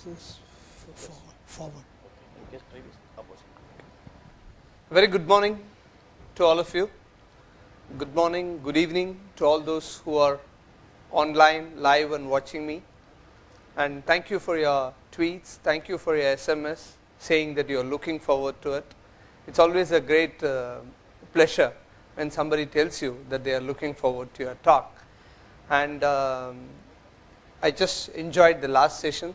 This is forward. Very good morning to all of you. Good morning, good evening to all those who are online, live and watching me. And thank you for your tweets, thank you for your SMS saying that you are looking forward to it. It's always a great pleasure when somebody tells you that they are looking forward to your talk. And I just enjoyed the last session.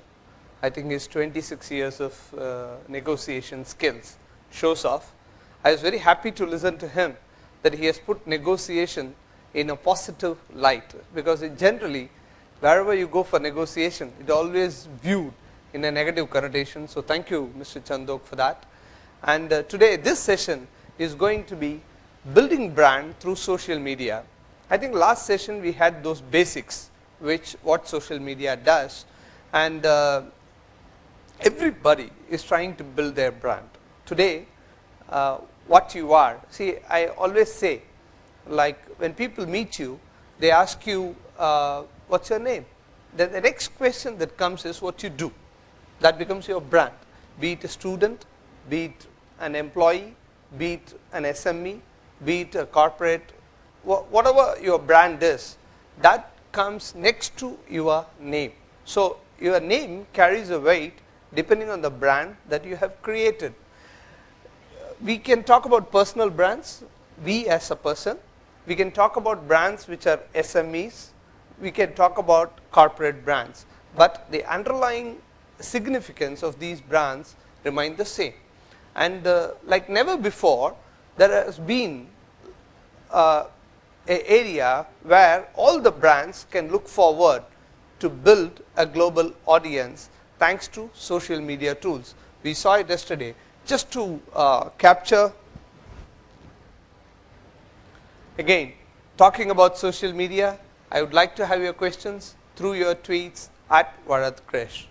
I think his 26 years of negotiation skills shows off. I was very happy to listen to him that he has put negotiation in a positive light, because it generally, wherever you go for negotiation, it always viewed in a negative connotation. So thank you, Mr. Chandok, for that. And today, this session is going to be building brand through social media. I think last session we had those basics, what social media does, and everybody is trying to build their brand. Today, what you are, see, I always say, like when people meet you, they ask you, what's your name? Then the next question that comes is what you do. That becomes your brand. Be it a student, be it an employee, be it an SME, be it a corporate, whatever your brand is, that comes next to your name. So your name carries a weight depending on the brand that you have created. We can talk about personal brands, we as a person. We can talk about brands which are SMEs. We can talk about corporate brands. But the underlying significance of these brands remain the same. And like never before, there has been an area where all the brands can look forward to build a global audience thanks to social media tools. We saw it yesterday. Just to capture, again, talking about social media, I would like to have your questions through your tweets at Bharat Krish.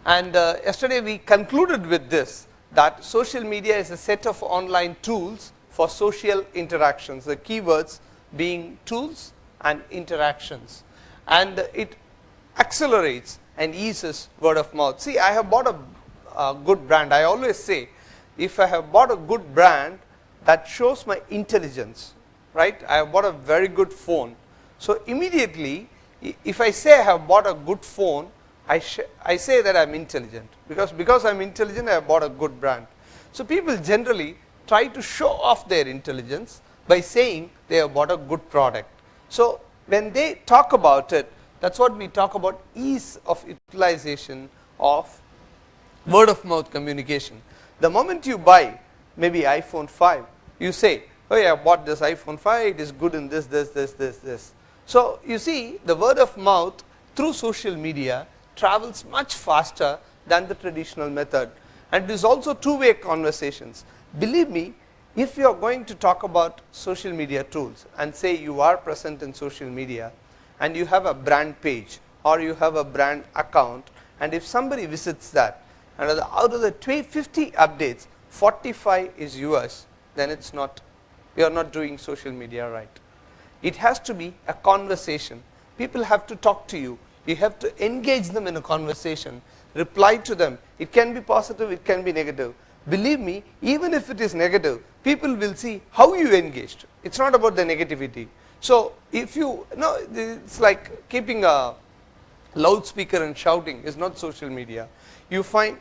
And yesterday we concluded with this, that social media is a set of online tools for social interactions, the keywords being tools and interactions. And it accelerates and eases word of mouth. See, I have bought a good brand. I always say, if I have bought a good brand, that shows my intelligence, right? I have bought a very good phone. So immediately, if I say I have bought a good phone, I say that I am intelligent. Because I am intelligent, I have bought a good brand. So people generally try to show off their intelligence by saying they have bought a good product. So when they talk about it, that's what we talk about, ease of utilization of word of mouth communication. The moment you buy maybe iPhone 5, you say, oh yeah, I bought this iPhone 5, it is good in this. So you see, the word of mouth through social media travels much faster than the traditional method. And it is also two-way conversations. Believe me, if you are going to talk about social media tools and say you are present in social media and you have a brand page or you have a brand account, and if somebody visits that, and out of the 50 updates, 45 is yours, then it's not, you are not doing social media right. It has to be a conversation. People have to talk to you. You have to engage them in a conversation, reply to them. It can be positive, it can be negative. Believe me, even if it is negative, people will see how you engaged. It's not about the negativity. So if you, no, it's like keeping a loudspeaker and shouting is not social media. You find,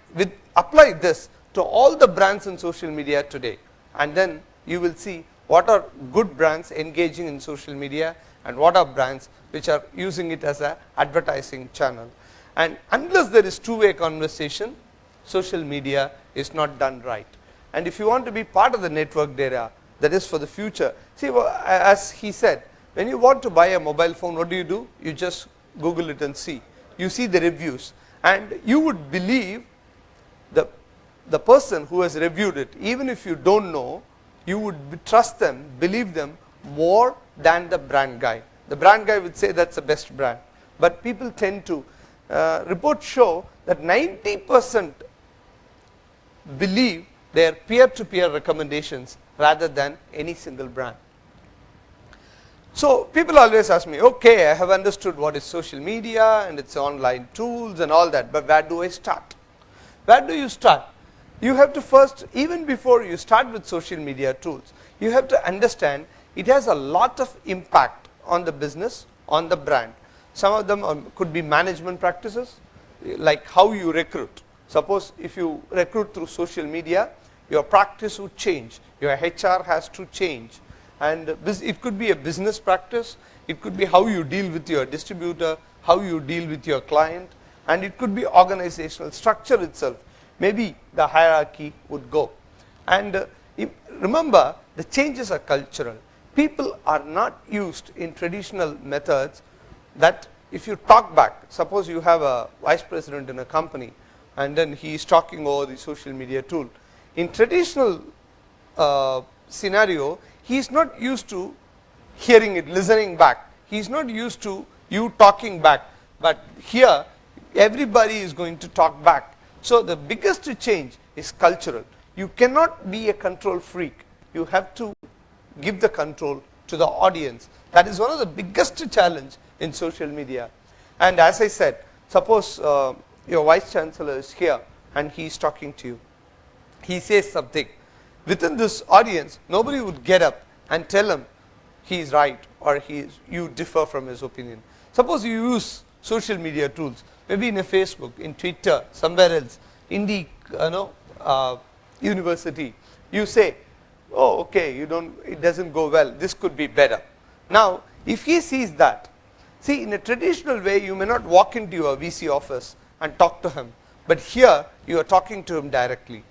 apply this to all the brands in social media today, and then you will see what are good brands engaging in social media and what are brands which are using it as an advertising channel. And unless there is two-way conversation, social media is not done right. And if you want to be part of the network data, that is for the future. See, as he said, when you want to buy a mobile phone, what do? You just Google it and see. You see the reviews. And you would believe the person who has reviewed it. Even if you don't know, you would trust them, believe them more than the brand guy. The brand guy would say that's the best brand. But people tend to, reports show that 90% believe their peer-to-peer recommendations rather than any single brand. So people always ask me, okay, I have understood what is social media and its online tools and all that, but where do I start? Where do you start? You have to first, even before you start with social media tools, you have to understand it has a lot of impact on the business, on the brand. Some of them could be management practices, like how you recruit. Suppose if you recruit through social media, your practice would change, your HR has to change. And it could be a business practice, it could be how you deal with your distributor, how you deal with your client, and it could be organizational structure itself. Maybe the hierarchy would go. And remember, the changes are cultural. People are not used in traditional methods that if you talk back, suppose you have a vice president in a company and then he is talking over the social media tool. In traditional scenario, he is not used to hearing it, listening back. He is not used to you talking back. But here, everybody is going to talk back. So the biggest change is cultural. You cannot be a control freak. You have to give the control to the audience. That is one of the biggest challenge in social media. And as I said, suppose your vice chancellor is here and he is talking to you. He says something. Within this audience, nobody would get up and tell him he is right or you differ from his opinion. Suppose you use social media tools, maybe in a Facebook, in Twitter, somewhere else, in the university. You say, oh, okay, it doesn't go well, this could be better. Now, if he sees that, see, in a traditional way, you may not walk into your VC office and talk to him, but here you are talking to him directly.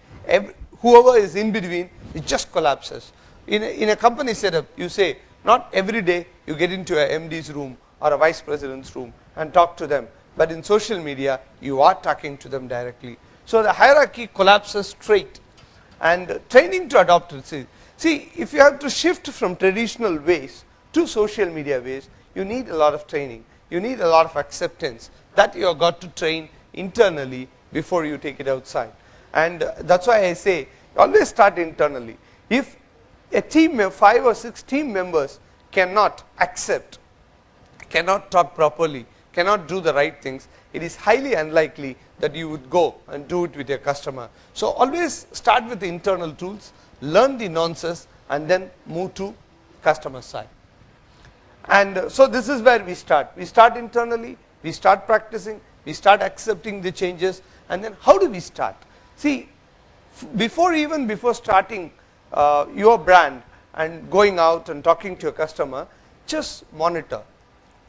Whoever is in between, it just collapses. In a company setup, you say, not every day you get into a MD's room or a vice president's room and talk to them, but in social media, you are talking to them directly. So the hierarchy collapses straight. And training to adopt it. See, if you have to shift from traditional ways to social media ways, you need a lot of training. You need a lot of acceptance that you have got to train internally before you take it outside. And that's why I say, always start internally. If a team of 5 or 6 team members cannot accept, cannot talk properly, cannot do the right things, it is highly unlikely that you would go and do it with your customer. So always start with the internal tools, learn the nonsense, and then move to customer side. And so this is where we start. We start internally, we start practicing, we start accepting the changes, and then how do we start? See, before starting your brand and going out and talking to your customer, just monitor.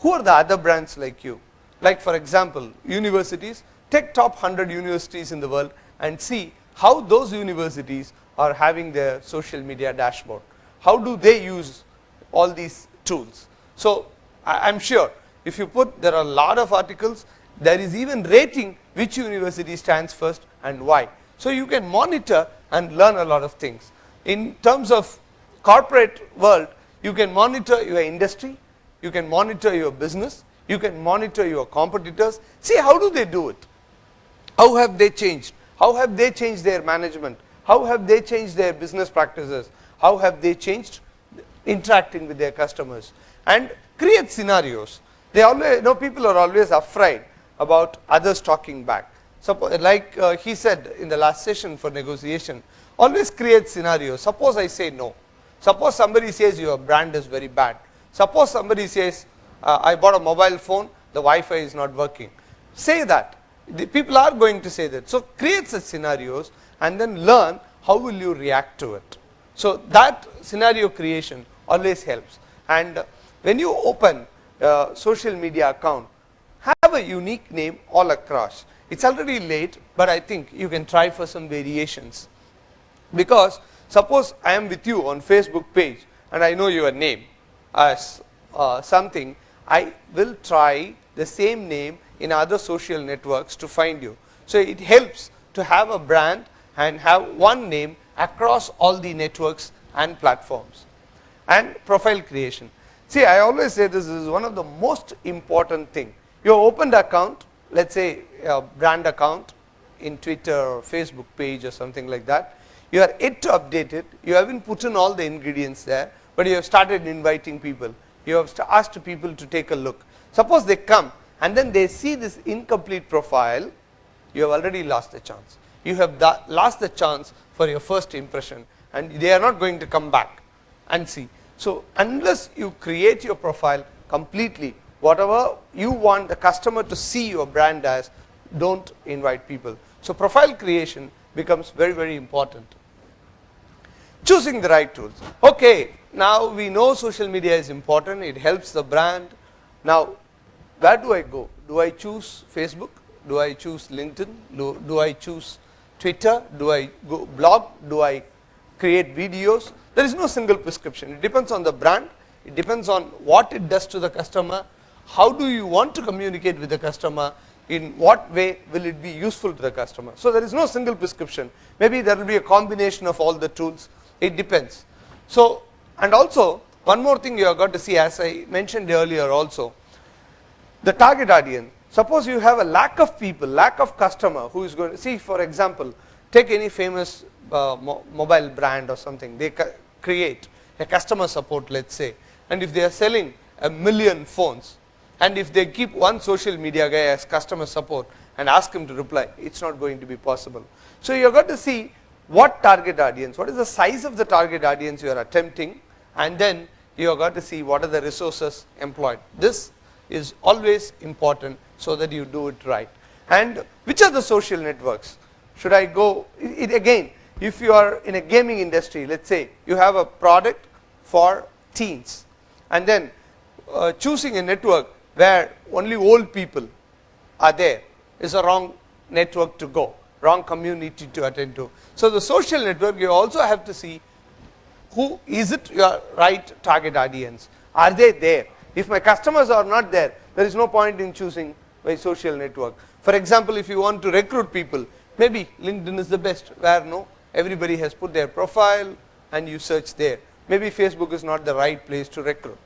Who are the other brands like you? Like for example, universities, take top 100 universities in the world and see how those universities are having their social media dashboard. How do they use all these tools? So I'm sure if you put, there are a lot of articles, there is even rating which university stands first and why. So you can monitor and learn a lot of things. In terms of corporate world, you can monitor your industry, you can monitor your business, you can monitor your competitors. See how do they do it? How have they changed? How have they changed their management? How have they changed their business practices? How have they changed interacting with their customers? And create scenarios. They always, people are always afraid about others talking back. So like he said in the last session for negotiation, always create scenarios. Suppose I say no. Suppose somebody says your brand is very bad. Suppose somebody says, I bought a mobile phone, the Wi-Fi is not working. Say that. The people are going to say that. So create such scenarios and then learn how will you react to it. So that scenario creation always helps. And when you open a social media account, have a unique name all across. It's already late, but I think you can try for some variations. Because suppose I am with you on Facebook page and I know your name as something, I will try the same name in other social networks to find you. So it helps to have a brand and have one name across all the networks and platforms. And profile creation. See, I always say this is one of the most important thing. You opened account, let's say a brand account in Twitter or Facebook page or something like that. You are yet to update it. You haven't put in all the ingredients there, but you have started inviting people. you have asked people to take a look. Suppose they come and then they see this incomplete profile, you have already lost the chance. You have lost the chance for your first impression, and they are not going to come back and see. So unless you create your profile completely, whatever you want the customer to see your brand as, don't invite people. So profile creation becomes very, very important. Choosing the right tools. Okay, now we know social media is important, it helps the brand. Now, where do I go? Do I choose Facebook? Do I choose LinkedIn? Do I choose Twitter? Do I go blog? Do I create videos? There is no single prescription. It depends on the brand. It depends on what it does to the customer. How do you want to communicate with the customer? In what way will it be useful to the customer? So there is no single prescription. Maybe there will be a combination of all the tools. It depends. So, and also one more thing you have got to see, as I mentioned earlier also, the target audience. Suppose you have a lack of people, lack of customer who is going to see, for example, take any famous mobile brand or something. They create a customer support, let's say, and if they are selling 1 million phones, and if they keep one social media guy as customer support and ask him to reply, it's not going to be possible. So you have got to see what target audience, what is the size of the target audience you are attempting, and then you have got to see what are the resources employed. This is always important so that you do it right. And which are the social networks? Should I go, again, if you are in a gaming industry, let's say you have a product for teens, and then choosing a network where only old people are there is a wrong network to go, wrong community to attend to. So the social network, you also have to see who is it your right target audience. Are they there? If my customers are not there, there is no point in choosing my social network. For example, if you want to recruit people, maybe LinkedIn is the best, where no, everybody has put their profile and you search there. Maybe Facebook is not the right place to recruit.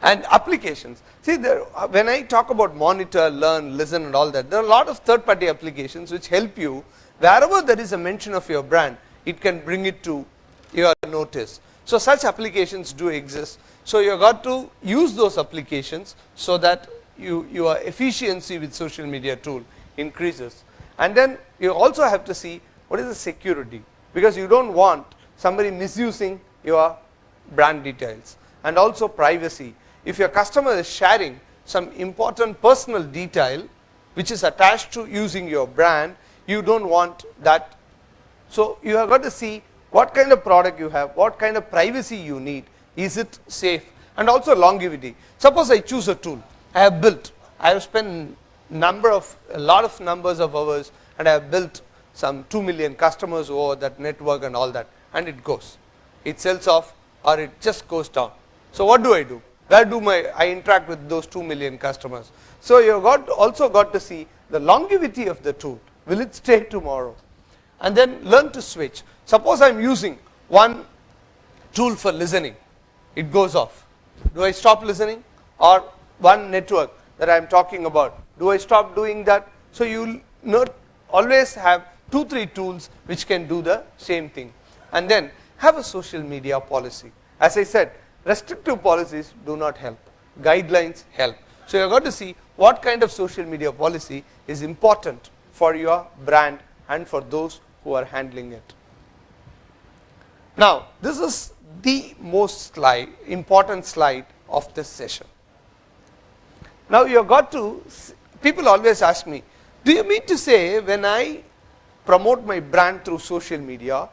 And applications. See, when I talk about monitor, learn, listen and all that, there are a lot of third-party applications which help you. Wherever there is a mention of your brand, it can bring it to your notice. So such applications do exist. So you have got to use those applications so that your efficiency with social media tool increases. And then you also have to see what is the security, because you don't want somebody misusing your brand details. And also privacy. If your customer is sharing some important personal detail which is attached to using your brand, you don't want that. So you have got to see what kind of product you have, what kind of privacy you need, is it safe, and also longevity. Suppose I choose a tool, I have spent a lot of numbers of hours, and I have built some 2 million customers over that network and all that, and it goes. It sells off or it just goes down. So what do I do? Where do I interact with those 2 million customers? So you have also got to see the longevity of the tool. Will it stay tomorrow? And then learn to switch. Suppose I am using one tool for listening, it goes off. Do I stop listening? Or one network that I am talking about, do I stop doing that? So you will not always have 2-3 tools which can do the same thing. And then have a social media policy. As I said, restrictive policies do not help. Guidelines help. So you have got to see what kind of social media policy is important for your brand and for those who are handling it. Now, this is the most important slide of this session. Now you have got to, people always ask me, do you mean to say when I promote my brand through social media,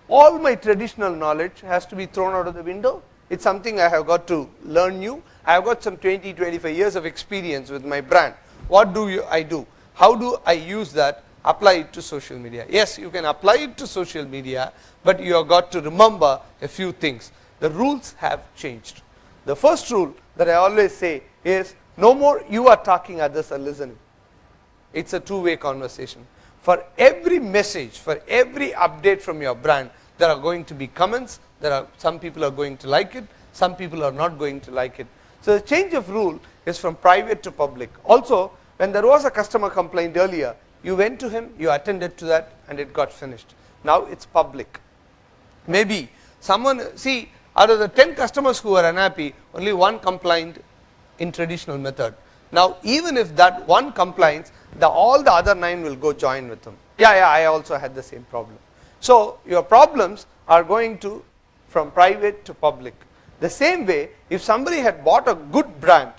all my traditional knowledge has to be thrown out of the window? It's something I have got to learn new. I have got some 20-25 years of experience with my brand. What do I do? How do I use that, apply it to social media? Yes, you can apply it to social media, but you have got to remember a few things. The rules have changed. The first rule that I always say is, no more you are talking, others are listening. It's a two-way conversation. For every message, for every update from your brand, there are going to be comments. Some people are going to like it, some people are not going to like it. So the change of rule is from private to public. Also, when there was a customer complaint earlier, you went to him, you attended to that, and it got finished. Now it's public. Maybe someone, see, out of the 10 customers who were unhappy, only one complained in traditional method. Now, even if that one complains, all the other 9 will go join with them. Yeah, I also had the same problem. So, your problems are going to from private to public. The same way, if somebody had bought a good brand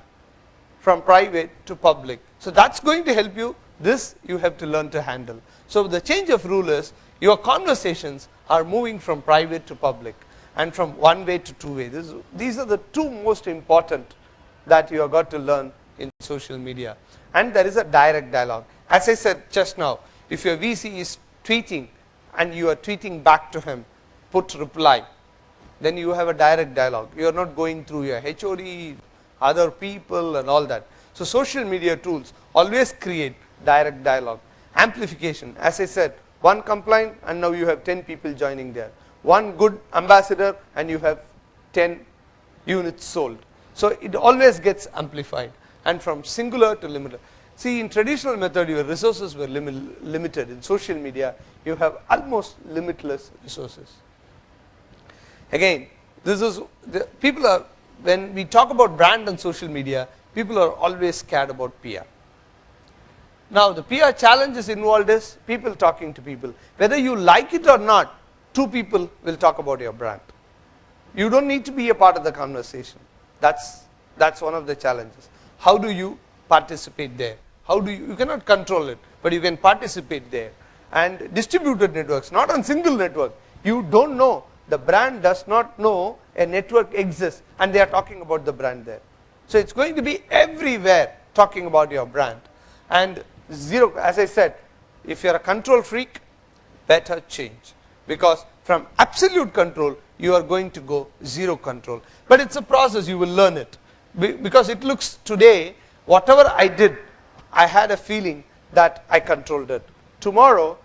from private to public, so that's going to help you. This you have to learn to handle. So, the change of rule is your conversations are moving from private to public and from one way to two way. These are the two most important that you have got to learn in social media. And there is a direct dialogue. As I said just now, if your VC is tweeting and you are tweeting back to him, put reply, then you have a direct dialogue. You are not going through your HOD, other people and all that. So, social media tools always create direct dialogue. Amplification, as I said, one complaint and now you have 10 people joining there. One good ambassador and you have 10 units sold. So, it always gets amplified, and from singular to limitless. See, in traditional method your resources were limited. In social media you have almost limitless resources. Again, this is people are, when we talk about brand and social media, people are always scared about PR. Now, the PR challenges involved is people talking to people. Whether you like it or not, 2 people will talk about your brand. You don't need to be a part of the conversation. That's one of the challenges. How do you participate there? How do you cannot control it, but you can participate there. And distributed networks, not on single network. You don't know, the brand does not know a network exists and they are talking about the brand there. So, it's going to be everywhere talking about your brand. And zero, as I said, if you are a control freak, better change, because from absolute control you are going to go zero control. But it's a process, you will learn it, because it looks today, whatever I did, I had a feeling that I controlled it. Tomorrow,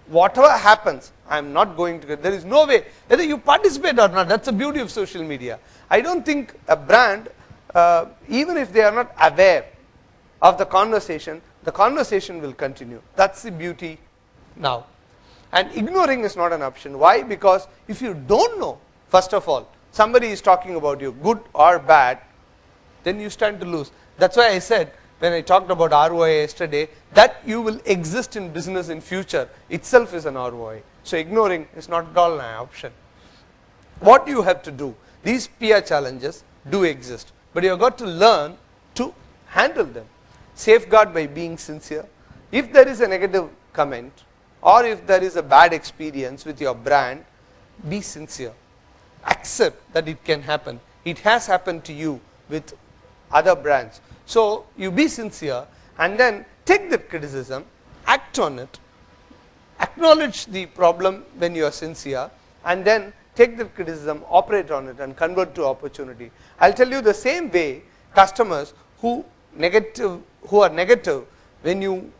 whatever happens, I am not going to get, there is no way, whether you participate or not. That's the beauty of social media. I don't think a brand, even if they are not aware of the conversation will continue. That's the beauty now. And ignoring is not an option. Why? Because if you don't know, first of all, somebody is talking about you, good or bad, then you stand to lose. That's why I said, when I talked about ROI yesterday, that you will exist in business in future itself is an ROI. So, ignoring is not at all an option. What you have to do, these PR challenges do exist, but you have got to learn to handle them. Safeguard by being sincere. If there is a negative comment or if there is a bad experience with your brand, be sincere. Accept that it can happen. It has happened to you with other brands. So, you be sincere and then take that criticism, act on it, acknowledge the problem when you are sincere, and then take the criticism, operate on it and convert to opportunity. I will tell you the same way customers who are negative, when you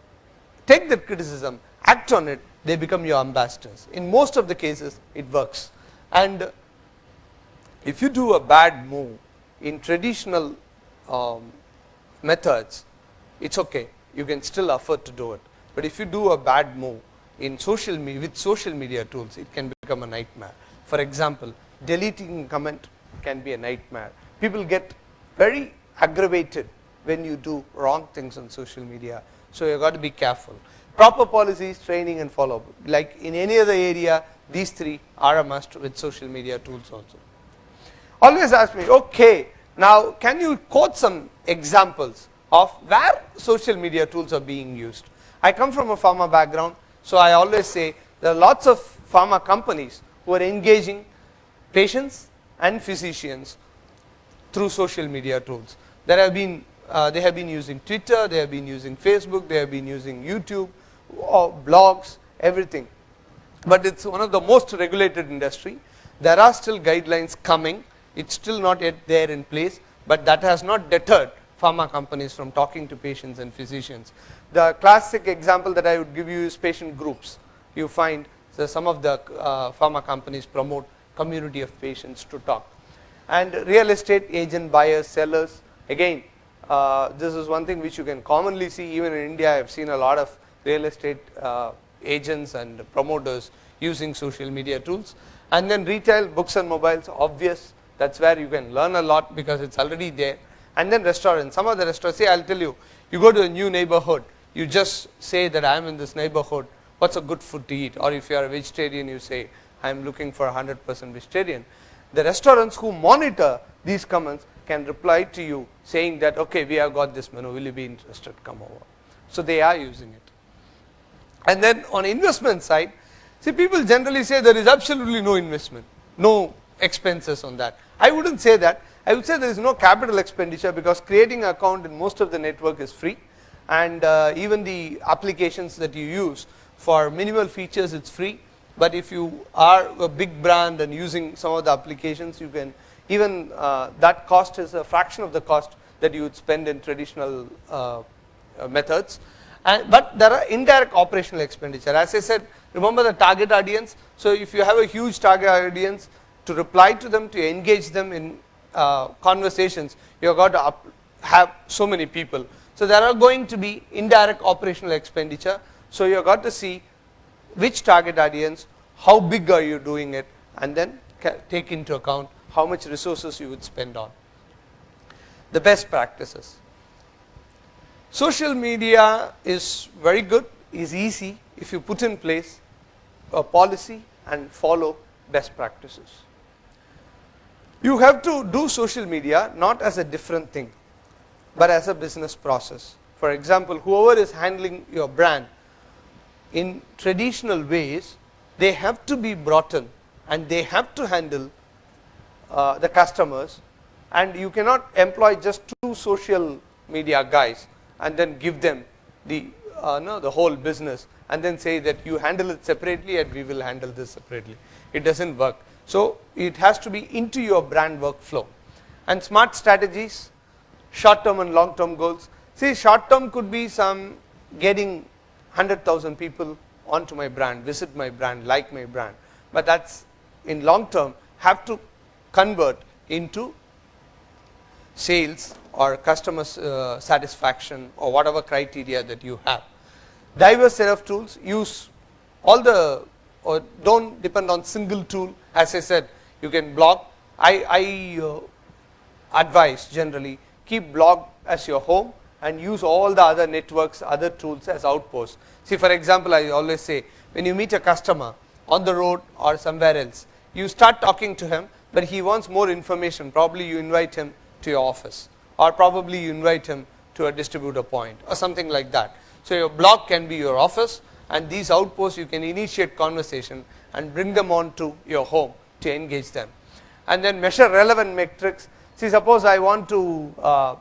take that criticism, act on it, they become your ambassadors. In most of the cases, it works. And if you do a bad move in traditional methods, it's okay. You can still afford to do it. But if you do a bad move in with social media tools, it can become a nightmare. For example, deleting a comment can be a nightmare. People get very aggravated when you do wrong things on social media. So, you have got to be careful. Proper policies, training and follow up. Like in any other area, these 3 are a must with social media tools also. Always ask me, okay, now can you quote some examples of where social media tools are being used? I come from a pharma background, so I always say there are lots of pharma companies who are engaging patients and physicians through social media tools. There have been they have been using Twitter, they have been using Facebook, they have been using YouTube, blogs, everything. But it's one of the most regulated industry. There are still guidelines coming. It's still not yet there in place, but that has not deterred pharma companies from talking to patients and physicians. The classic example that I would give you is patient groups. You find some of the pharma companies promote community of patients to talk. And real estate agent, buyers, sellers, again, this is one thing which you can commonly see. Even in India, I have seen a lot of real estate agents and promoters using social media tools. And then retail, books and mobiles, obvious. That's where you can learn a lot because it's already there. And then restaurants. Some of the restaurants, see, I'll tell you, you go to a new neighborhood, you just say that I'm in this neighborhood, what's a good food to eat? Or if you are a vegetarian, you say, I'm looking for 100% vegetarian. The restaurants who monitor these comments can reply to you saying that, okay, we have got this menu, will you be interested, come over. So they are using it. And then on investment side, see, people generally say there is absolutely no investment, no expenses on that. I wouldn't say that. I would say there is no capital expenditure because creating an account in most of the network is free, and even the applications that you use for minimal features, it's free. But if you are a big brand and using some of the applications, you can even that cost is a fraction of the cost that you would spend in traditional methods. But there are indirect operational expenditure. As I said, remember the target audience. So if you have a huge target audience, to reply to them, to engage them in conversations, you have got to have so many people. So there are going to be indirect operational expenditure. So you have got to see which target audience, how big are you doing it, and then take into account how much resources you would spend on. The best practices. Social media is very good, is easy if you put in place a policy and follow best practices. You have to do social media not as a different thing, but as a business process. For example, whoever is handling your brand in traditional ways, they have to be brought in and they have to handle the customers, and you cannot employ just 2 social media guys and then give them the whole business and then say that you handle it separately and we will handle this separately. It doesn't work. So it has to be into your brand workflow. And smart strategies, short term and long term goals. See, short term could be some getting 100,000 people onto my brand, visit my brand, like my brand. But that's in long term have to convert into sales or customer satisfaction or whatever criteria that you have. Diverse set of tools, use all the, or don't depend on single tool. As I said, you can blog. I advise generally keep blog as your home and use all the other networks, other tools as outposts. See, for example, I always say when you meet a customer on the road or somewhere else, you start talking to him, but he wants more information. Probably you invite him to your office, or probably you invite him to a distributor point or something like that. So your blog can be your office, and these outposts you can initiate conversation and bring them on to your home to engage them. And then measure relevant metrics. See, suppose I want to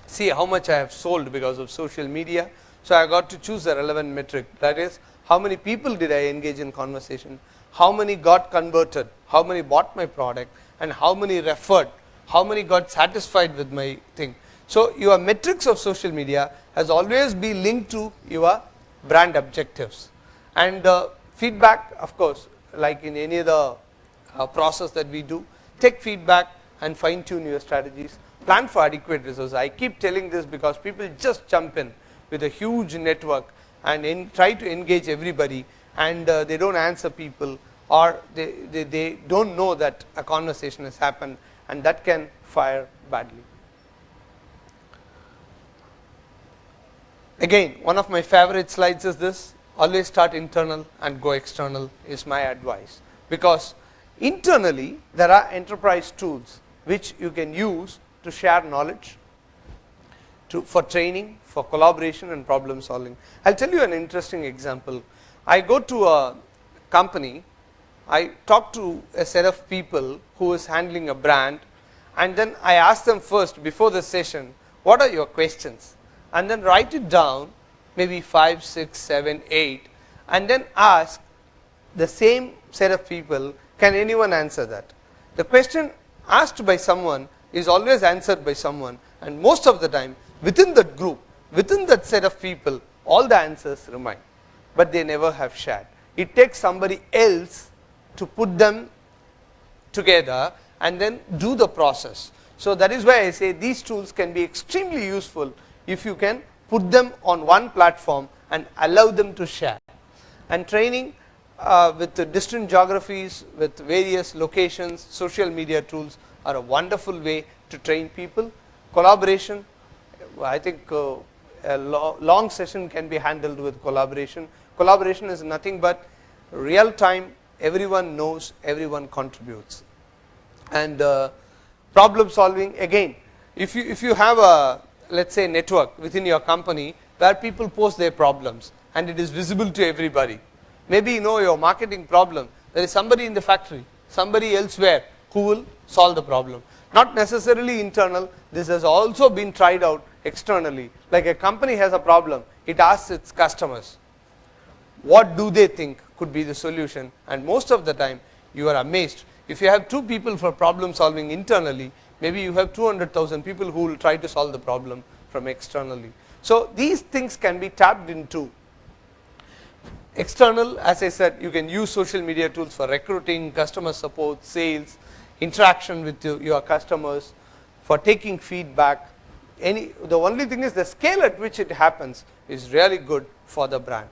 see how much I have sold because of social media. So I got to choose a relevant metric. That is, how many people did I engage in conversation, how many got converted, how many bought my product, and how many referred, how many got satisfied with my thing. So your metrics of social media has always been linked to your brand objectives. And feedback, of course, like in any other process that we do, take feedback and fine tune your strategies. Plan for adequate resources. I keep telling this because people just jump in with a huge network and try to engage everybody, and they don't answer people, or they don't know that a conversation has happened, and that can fire badly. Again, one of my favorite slides is this: always start internal and go external is my advice, because internally there are enterprise tools which you can use to share knowledge, for training, for collaboration and problem solving. I'll tell you an interesting example. I go to a company, I talk to a set of people who is handling a brand, and then I ask them first before the session, what are your questions? And then write it down, maybe 5, 6, 7, 8, and then ask the same set of people, can anyone answer that? The question asked by someone is always answered by someone, and most of the time within that group, within that set of people, all the answers remain, but they never have shared. It takes somebody else to put them together and then do the process. So that is why I say these tools can be extremely useful if you can put them on one platform and allow them to share. And training, with the distant geographies, with various locations, social media tools are a wonderful way to train people. Collaboration, I think a long session can be handled with collaboration. Collaboration is nothing but real time, everyone knows, everyone contributes. And problem solving, again, if you have a, let's say, network within your company where people post their problems and it is visible to everybody. Maybe you know your marketing problem, there is somebody in the factory, somebody elsewhere who will solve the problem. Not necessarily internal, this has also been tried out externally. Like a company has a problem, it asks its customers, what do they think could be the solution? And most of the time, you are amazed. If you have 2 people for problem solving internally, maybe you have 200,000 people who will try to solve the problem from externally. So these things can be tapped into. External, as I said, you can use social media tools for recruiting, customer support, sales, interaction with your customers, for taking feedback. The only thing is the scale at which it happens is really good for the brand.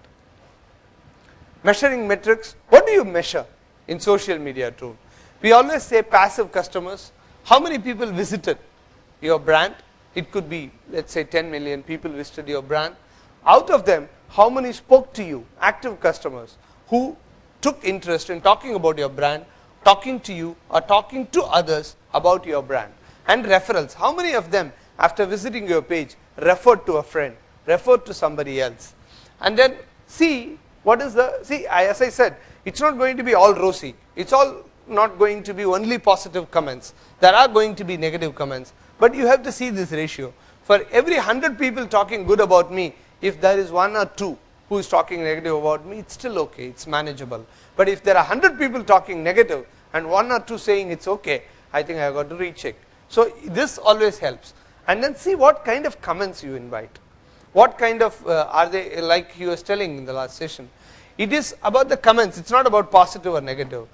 Measuring metrics, what do you measure in social media tool? We always say passive customers. How many people visited your brand? It could be, let's say, 10 million people visited your brand. Out of them, how many spoke to you? Active customers who took interest in talking about your brand, talking to you or talking to others about your brand. And referrals, how many of them after visiting your page referred to a friend, referred to somebody else? And then see what is as I said, it's not going to be all rosy. It's all not going to be only positive comments. There are going to be negative comments. But you have to see this ratio. For every 100 people talking good about me, if there is 1 or 2 who is talking negative about me, it's still okay, it's manageable. But if there are 100 people talking negative and 1 or 2 saying it's okay, I think I have got to recheck. So this always helps. And then see what kind of comments you invite. What kind of, are they, like he was telling in the last session. It is about the comments, it's not about positive or negative.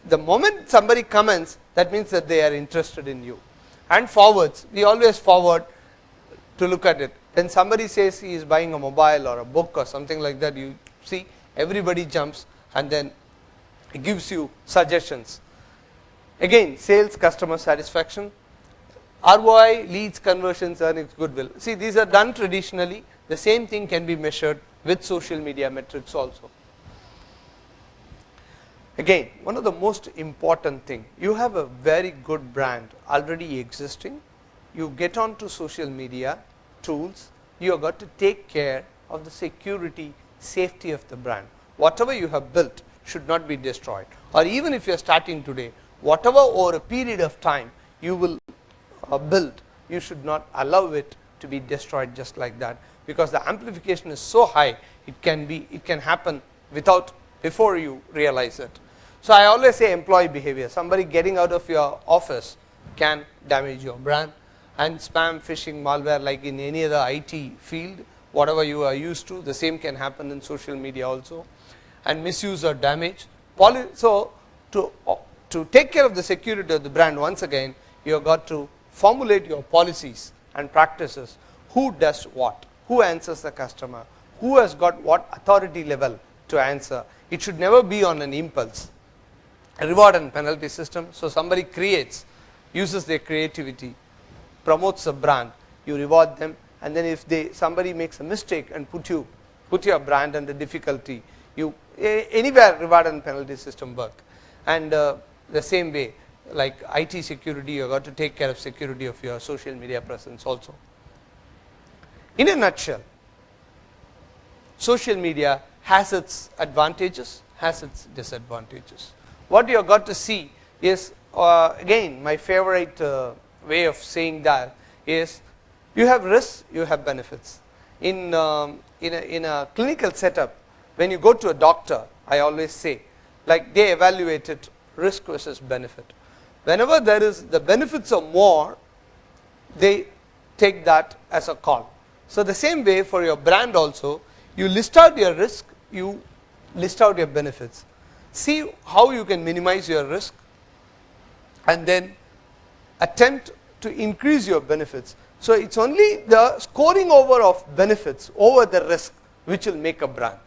The moment somebody comments, that means that they are interested in you. And forwards, we always forward to look at it. When somebody says he is buying a mobile or a book or something like that, you see everybody jumps and then it gives you suggestions. Again, sales, customer satisfaction, ROI, leads, conversions, earnings, goodwill. See, these are done traditionally. The same thing can be measured with social media metrics also. Again, one of the most important thing, you have a very good brand already existing. You get onto social media tools, you have got to take care of the security, safety of the brand. Whatever you have built should not be destroyed. Or even if you are starting today, whatever over a period of time you will build, you should not allow it to be destroyed just like that, because the amplification is so high, it can happen before you realize it. So I always say employee behavior. Somebody getting out of your office can damage your brand. And spam, phishing, malware, like in any other IT field, whatever you are used to, the same can happen in social media also. And misuse or damage. So to take care of the security of the brand, once again, you have got to formulate your policies and practices. Who does what? Who answers the customer? Who has got what authority level to answer? It should never be on an impulse. A reward and penalty system. So somebody uses their creativity, promotes a brand, you reward them, and then if somebody makes a mistake and put your brand under difficulty, anywhere reward and penalty system work. And the same way, like IT security, you have got to take care of security of your social media presence also. In a nutshell, social media has its advantages, has its disadvantages. What you have got to see is, again, my favorite way of saying that is, you have risks, you have benefits. In a clinical setup, when you go to a doctor, I always say, like they evaluated risk versus benefit. Whenever the benefits are more, they take that as a call. So the same way for your brand also, you list out your risk, you list out your benefits. See how you can minimize your risk and then attempt to increase your benefits. So it's only the scoring over of benefits over the risk which will make a brand.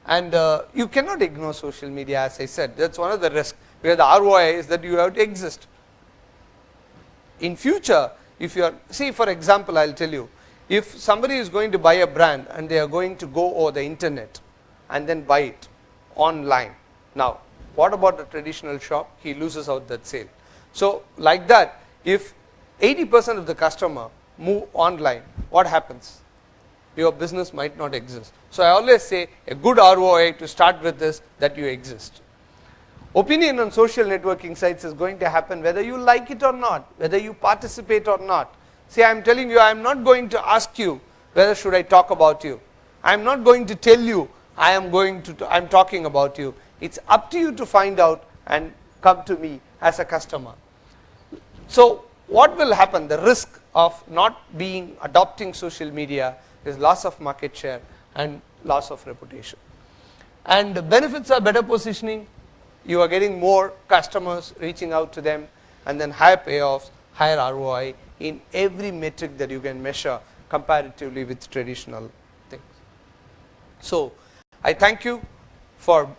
And you cannot ignore social media, as I said. That's one of the risks, where the ROI is that you have to exist. In future, if you are, see for example, I will tell you, if somebody is going to buy a brand and they are going to go over the internet and then buy it online. Now, what about the traditional shop? He loses out that sale. So, like that, if 80% of the customer move online, what happens? Your business might not exist. So, I always say a good ROI to start with is that you exist. Opinion on social networking sites is going to happen whether you like it or not, whether you participate or not. See, I am telling you, I am not going to ask you whether should I talk about you. I am not going to tell you I am talking about you. It's up to you to find out and come to me as a customer. So, what will happen? The risk of not adopting social media is loss of market share and loss of reputation. And the benefits are better positioning. You are getting more customers reaching out to them, and then higher payoffs, higher ROI in every metric that you can measure comparatively with traditional things. So, I thank you for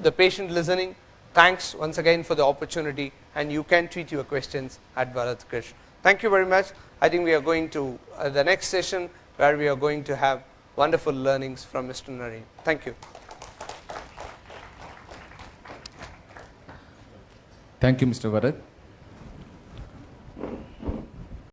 the patient listening. Thanks once again for the opportunity, and you can tweet your questions at Bharat Krish. Thank you very much. I think we are going to the next session, where we are going to have wonderful learnings from Mr. Nareen. Thank you. Thank you, Mr. Bharat.